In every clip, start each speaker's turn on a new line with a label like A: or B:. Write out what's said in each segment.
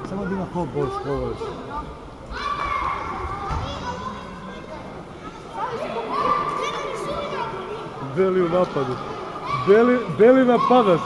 A: Samo da ima hop-boš.
B: Beli u napadu. Beli napadač.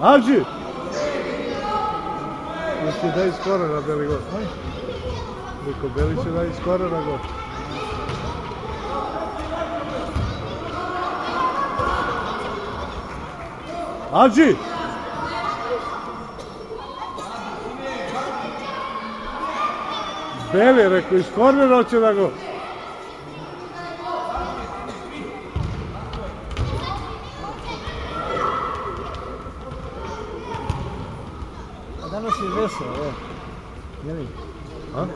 B: Adži! Još je da iz korona Beli gol. Niko Beli će da iz korona gol. Adži! Beli je rekao, iz kornera hoće da go.
A: A danas je veselo, jeli?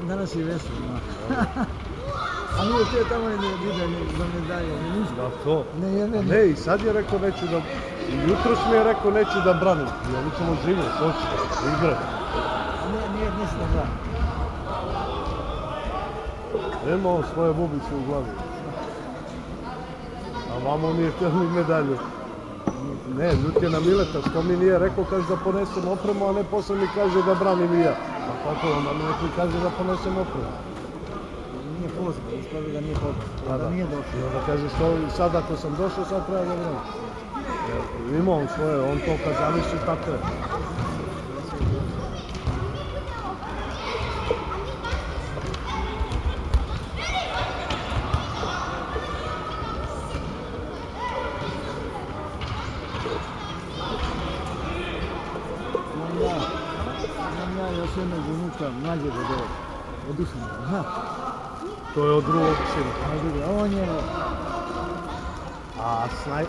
A: Danas je veselo, a nije te tamo ne vide, ne daje, ne ništa.
B: Da, to. Ne, i sad je rekao neću da... Jutros mi je rekao neću da branim. Ja mi ćemo živjeti, hoće, igrati.
A: Nije ništa da branim.
B: Nema on svoje bubice u glavi. A vamo nije htjeli medalju. Ne, ljut je na Mileta, što mi nije rekao, kaže da ponesem opremu, a ne posle mi kaže da branim i ja. A tako onda mi neki kaže da ponesem opremu.
A: Nije pozvan, ispravi da nije pozvan, da nije došao.
B: I onda kaže što sad ako sam došao, sad treba da branim. Ima on svoje, on to kad zamisli, tako je.
A: Još jednog unuka mlađeg od ovog, od Dušana,
B: To je od drugog sina.
A: On je...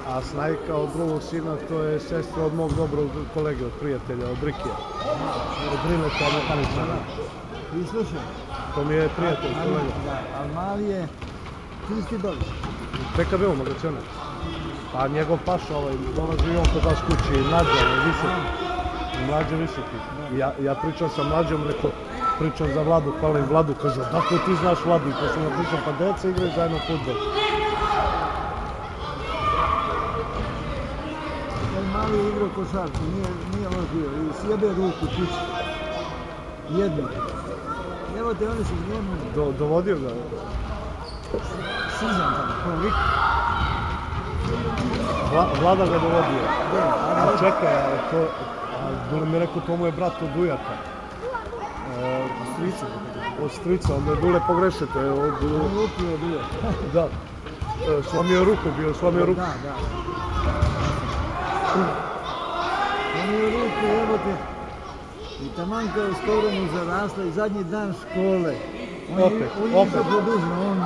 B: A Snajka od drugog sina, to je sestra od mog dobrog kolege, od prijatelja, od Rikija. Od Rileta mehaničara.
A: I slušaj.
B: To mi je prijatelj, kolega.
A: Ali mali je... Ti doli?
B: PKB u magacionar. Pa njegov paša dolazi i on kod vas kući, mlađa, mlađe visoki. Ja pričam sa mlađom, pričam za Vladu, hvalim Vladu, kažu, dakle ti znaš Vladu, i posle ja pričam, pa deca igraju zajedno fudbal.
A: Mali je igrao košarku, nije loš bio, i sjebe ruku kući. Jedno. Evo te, oni su njemu...
B: Dovodio ga?
A: Sizam tamo, kao Rik.
B: Vlada ga dovodio. A čekaj, Dule mi je rekao, to mu je brat od Ujaka. Od strica, onda je Dule pogrešio, to je od...
A: Lupio je bio.
B: Da. Slomio ruku bio, slomio ruku.
A: Da. Slomio ruku, evo te. I taman kao skoro mu zarasla i zadnji dan škole.
B: Opet.
A: On je produžno, on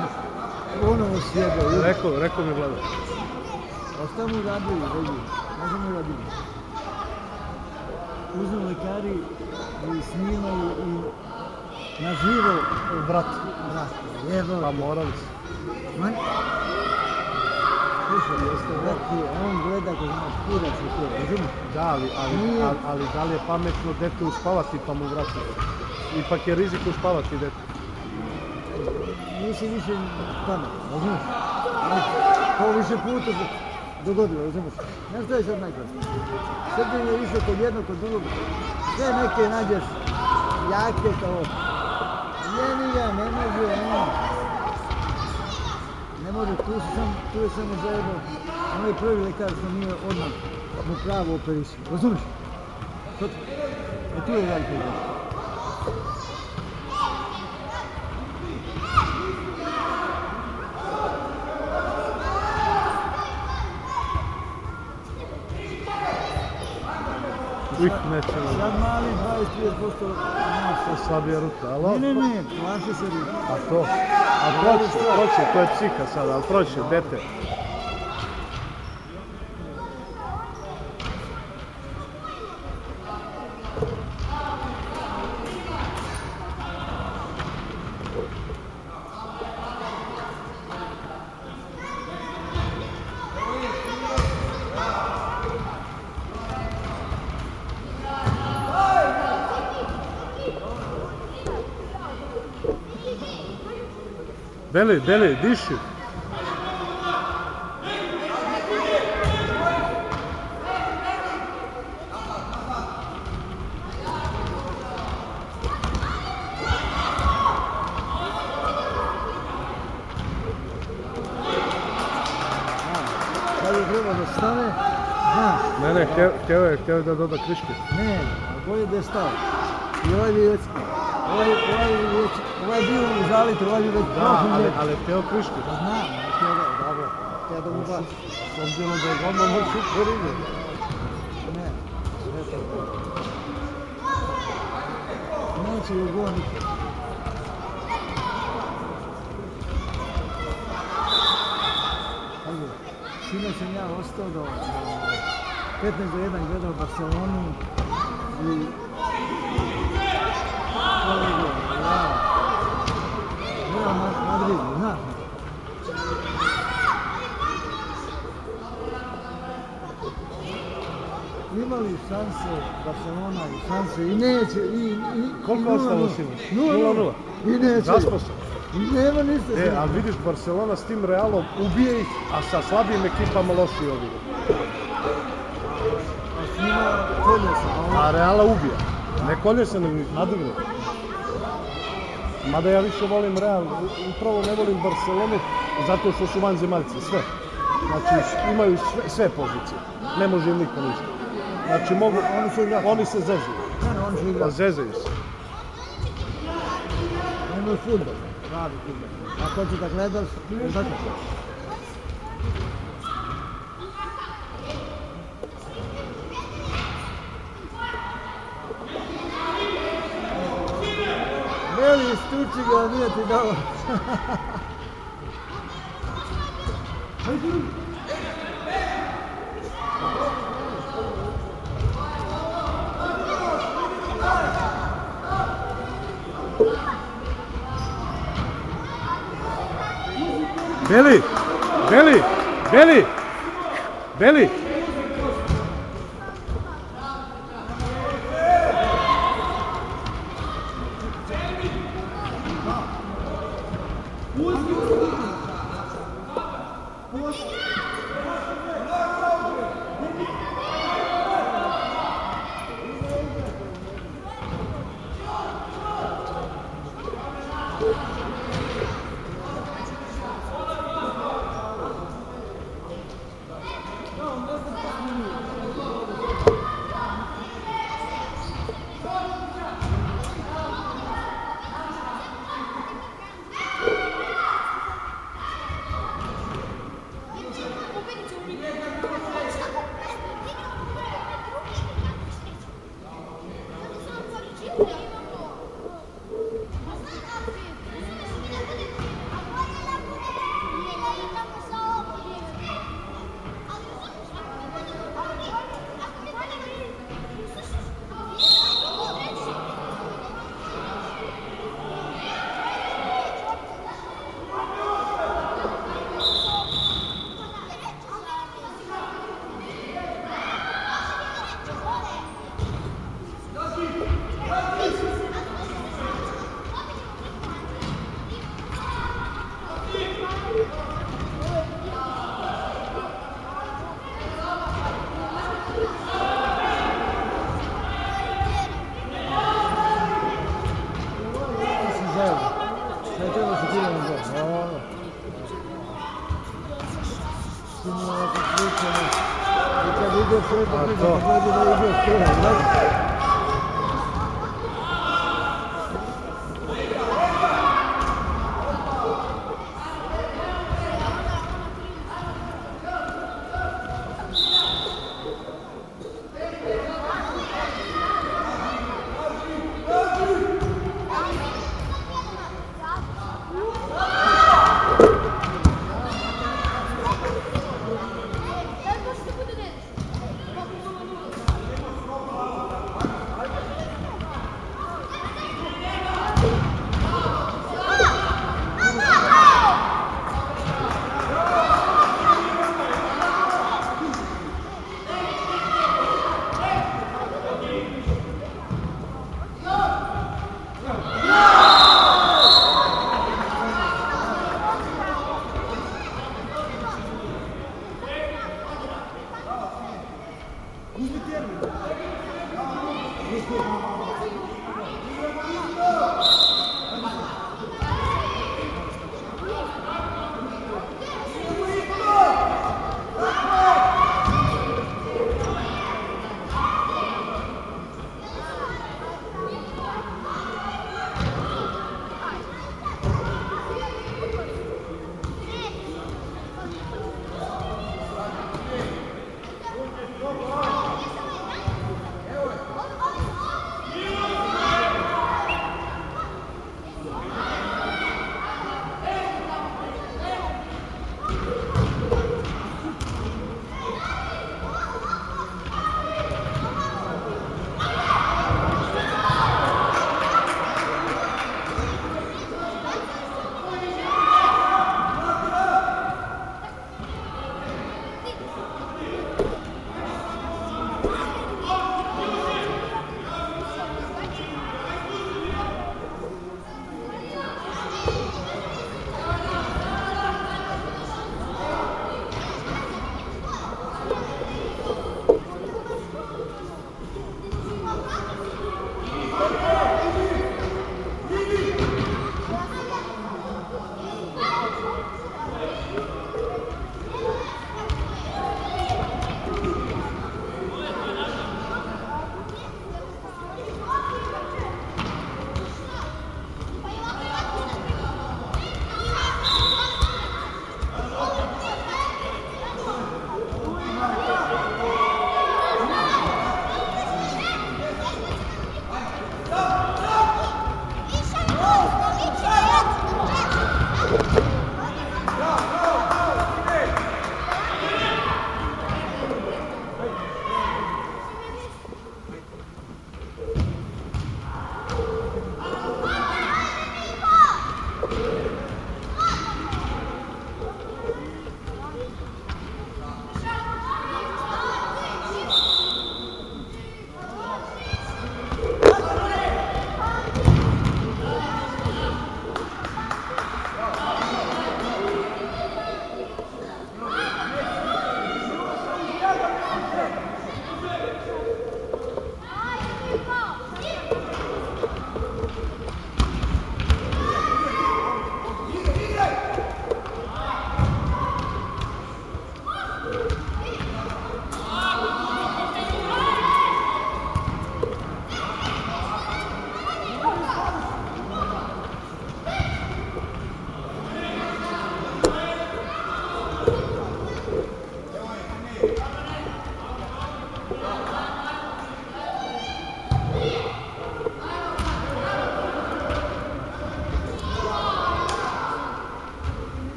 A: ponovo sjebao.
B: Rekao mi Vlada.
A: A šta mu radili, vidi? Možda mu radili. Uzmu lekari i snimaju i na živo
B: Brat.
A: Evo.
B: Pa morali su.
A: Slušaj, on gleda kod nas kurac i to, razumiješ?
B: Da, ali da li je pametno dete uspavati pa mu vratiti? Ipak je rizik uspavati dete.
A: Nisi više pametno, razumiješ? To više puta dogodilo, razumiješ? Znaš što je sad najkraće? Srbin je išao kod jednog, kod drugog. Sve neke nađeš jake kao... Jeni ga, ne može, ne može, tu je samo zajedno. Ono je prvi lekar što nije odmah mu pravo operisao, razumiješ? E tu je veliko.
B: Ih, nećemo.
A: Sad mali 20-30% naša.
B: Slabija ruka, ali...
A: Ne, plaši se ruka.
B: A to? A proće, to je psiha sada, ali proće, dete. Beli, diši.
A: Kad je treba da stane,
B: Ne, htio je da doda kriške.
A: Ne, a bolje da je stao. I ovaj bi već... Ovaj je bio u zalitu, ovaj bi već prošli.
B: Ali htio kriške.
A: Znam, htio da mu baci.
B: S obzirom da je odmah moj super ide.
A: Ne, sve to. Neće ju goniti. Sinoć sam ja ostao do 15:1 gledao Barcelonu i gledao Madrid, znaš? Imali šanse Barcelona i šanse i neće i
B: Koliko ostalo sinoć?
A: 0:0. I neće.
B: Zaspo se.
A: Nema ništa.
B: A vidiš, Barcelona s tim Realom ubije ih, a sa slabijim ekipama loši odigra.
A: A s njima kolje se.
B: A Reala ubija. Ne kolje se, nego ih nadigne. Mada ja više volim Real, upravo ne volim Barcelonu, zato što su vanzemaljci, sve. Znači, imaju sve pozicije. Ne može im niko ništa. Znači, oni se zezuju.
A: Oni su igrati.
B: Zezaju se.
A: Nemaju futbol. Pravi futbol. Ako hoćeš da gledaš, tako. Beli, istuči ga, nije ti dao.
B: Beli!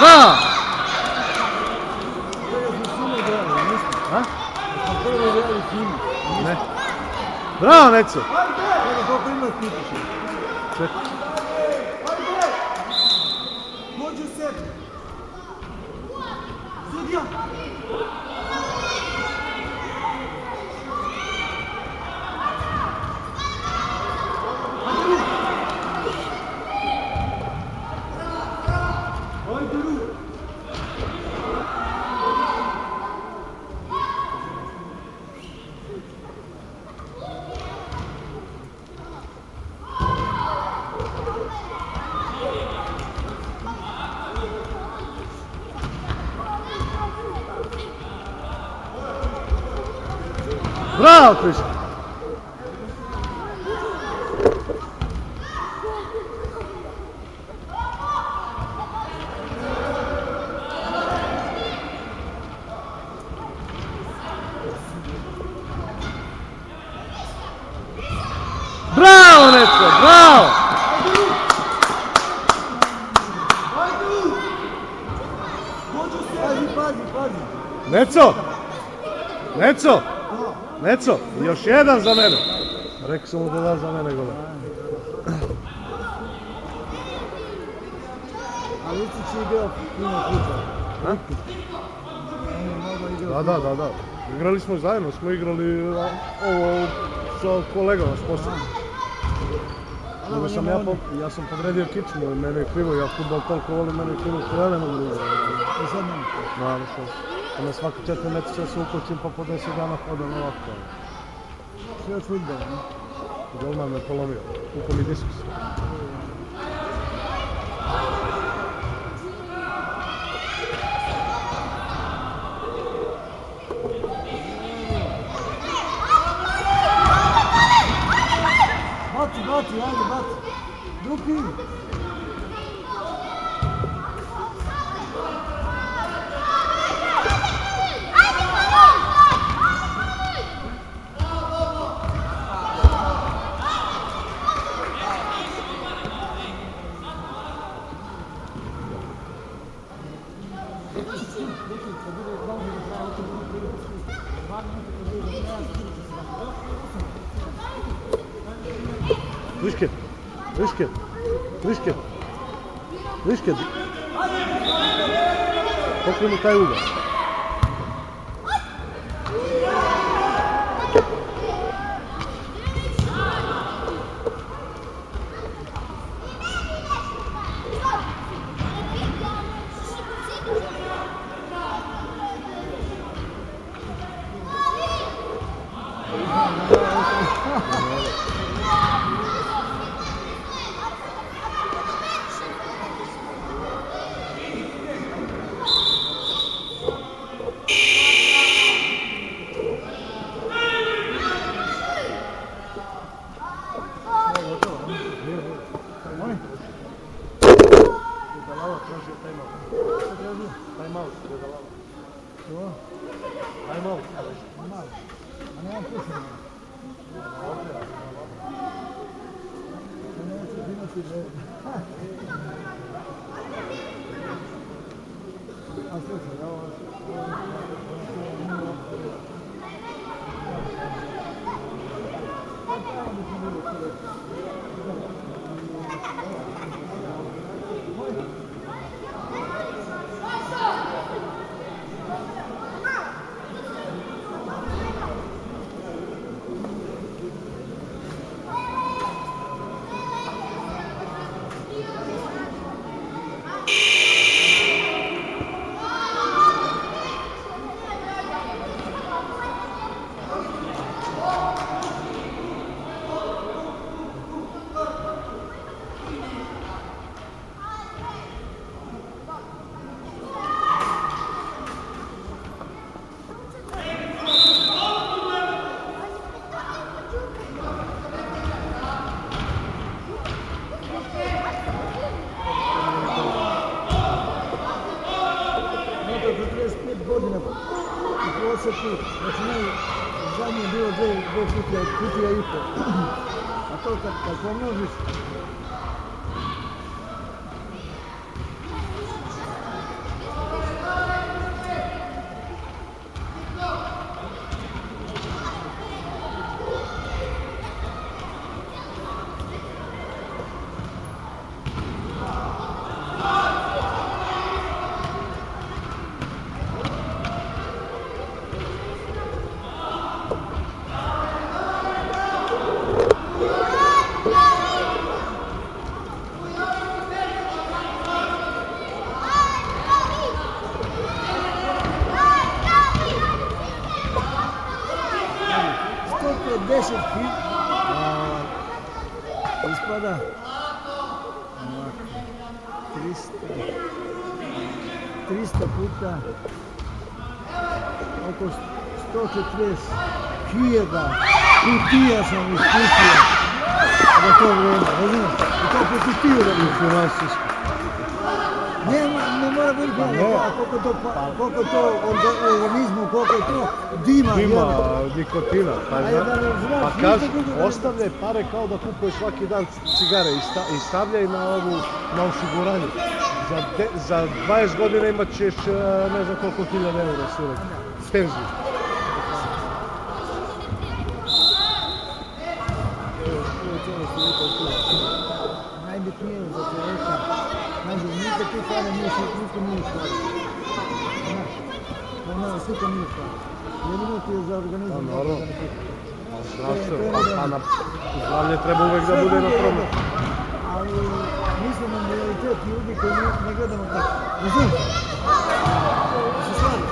B: bravo! A? Ne. Bravo, Neco!
A: Koliko ima Stipića?
B: Čekaj.
A: Dođu se! Sudija!
B: Bravo, Kriško! Bravo, Neco, bravo!
A: Pazi!
B: Neco! Neco! Neco, još jedan za mene. Rekao sam mu da da za mene gola.
A: A Lucić je igrao puno puta.
B: Da. Igrali smo zajedno, smo igrali ovo sa kolegama s posla. Ja sam podredio kičmu i mene je krivo, ja futbol toliko volim, mene je krivo što ja ne mogu igrati.
A: I sad nema.
B: Naravno što. Na svaki 4 mjeseca se ukočim pa po 10 dana hodam ovako.
A: Sve od futbola, ne?
B: Golman me polomio, uko mi diskus.
A: Baci, ajde, baci. Drugi.
B: Liške. Pokrenu taj ugao.
A: Računaju, zadnje je bilo dve kutija i pol. A to kad pomnožiš... sada 300 puta oko 140.000 kutija sam ispustio za to vrijeme, razumiješ? I to po kutiju da bi finansijski. Ne mora biti koliko to organizmu, koliko je to dima.
B: Dima, nikotina. Pa kaži, ostavljaj pare kao da kupuješ svaki dan cigare i stavljaj na osiguranje. Za 20 godina imat ćeš ne znam koliko 1000 eura suret. Penziju.
A: Najbitnije za čovjeka, znači nikad ti pare niko nije stvari. Znaš, slika nije stvari. Jedino ti je za organizam.
B: Naravno. Zdravlje treba uvek da bude na prvom.
A: Ali mislim na realitet ljudi koji ne gledamo tako. Razumiješ? Se slaviš,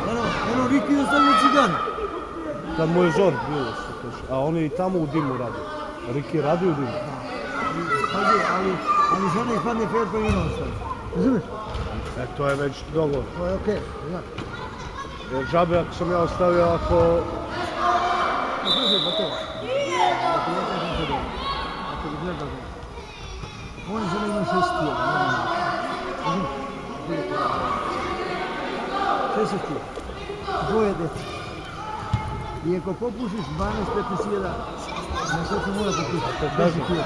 A: eno Riki ostavio cigane.
B: Kad mu je zor bilo što kaže, a oni i tamo u dimu radi. Riki radi u dimu.
A: Pazi, ali žena ih padne fer pa ima ostavi. Razumiješ?
B: To je već dogovor.
A: To je okej, znaš.
B: Jer džabe ako sam ja ostavio, ako...
A: Slušaj, pa to. Ako ja kažem to dobro. Ako bi gledao dobro. Oni žena imaju 6 tijela, razumiješ? 6 tijela. Dvoje djece. I ako popušiš 12-15.000, na što se mora popušiti? 10 tijela.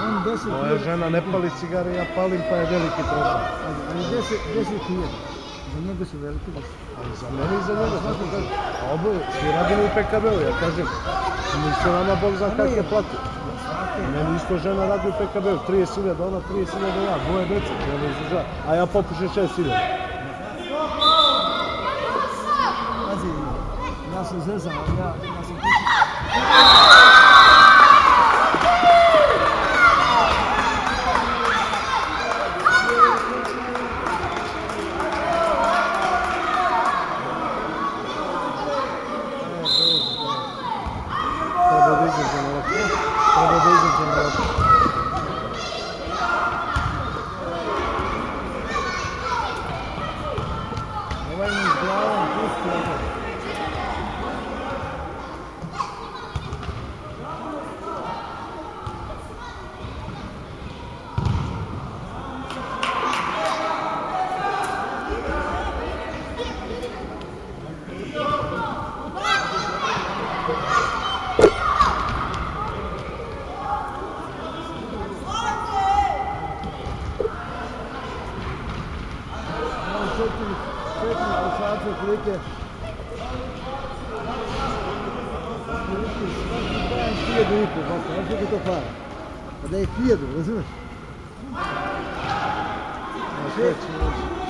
A: On 10 tijela.
B: Moja žena ne pali cigare, ja palim pa je veliki problem.
A: Ali 10 tijela. Za njega su veliki desi.
B: Ali za mene i za njega, zato kažem. A oboje, svi radimo u PKB-u, ja kažem. Nisu nama Bog zna kakve plati. Meni isto žena radi u PKB-u, 30.000 ona, 30.000 ja, dvoje djece, treba izdržati. A ja popušim 6.000.
A: Pazi, ja sam zezan, ali ja sam pušio. Ovaj mi s glavom pusti ovo. Četiri košače otprilike. Dajem 1.500, baka, znaš kako to para? Pa da je 1.000, razumiješ?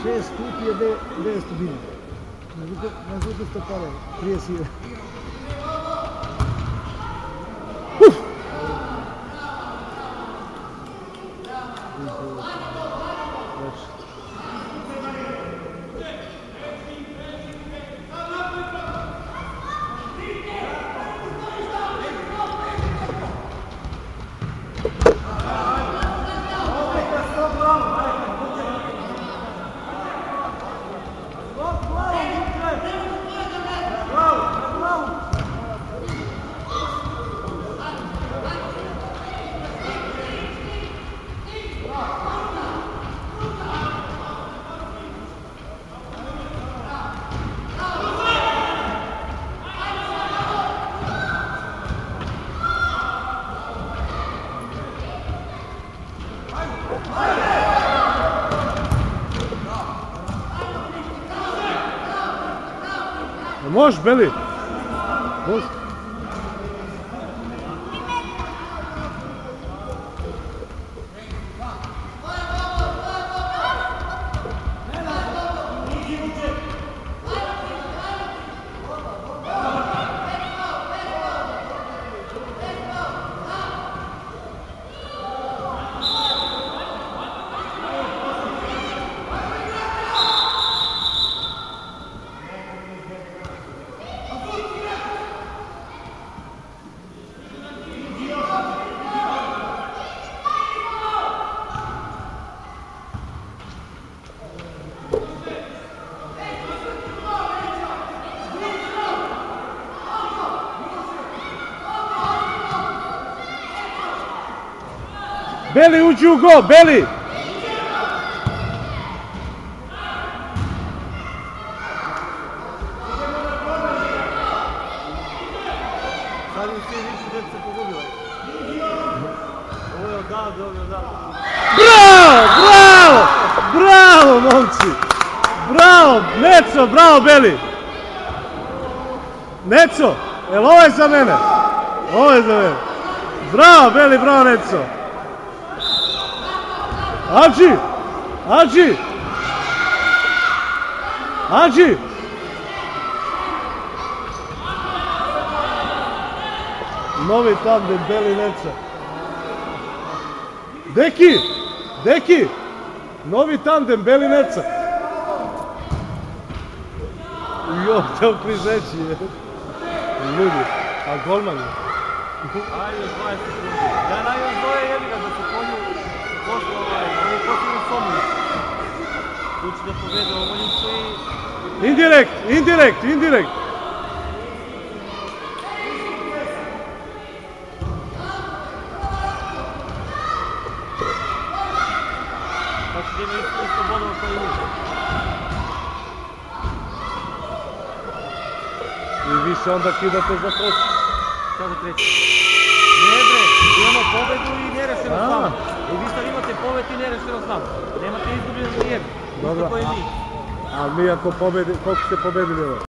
A: 6 kupi je 900 dinara. Znaš kako to para? 30.000.
B: Možeš, Beli? Možeš? Beli, uđi u go, Beli!
A: Sad im svi više gdje se pogubilo. Ovo je odavde, ovo je odavde.
B: Bravo, bravo! Bravo, momci! Bravo, Neco, bravo, Beli! Neco, jel ovo je za mene? Ovo je za mene. Bravo, Beli, bravo, Neco! Adži! Adži! Adži! Novi tandem, Beli, Neco. Deki! Deki! Novi tandem, Beli, Neca. Jo, to krizeći je. Ljudi, a golman je.
A: Ajde, 20 sekundi. Ja najvijem zove jebiga da se konju pošlo ovo posljedno somu. Tu će da pobjede Omonjicu i...
B: Indirekt, indirekt, indirekt.
A: Znači da ima isto bodova koji uđe.
B: I vi se onda kidate za treći.
A: Kako treći? Ne bre, imamo pobedu i nerešeno s nama. I vi sad imate pobed i nerešeno s nama. Nemate izgubljeno ni jedno.
B: Dobro,
A: Isto koji mi.
B: a mi ako pobedi, koliko ste pobedili ovo?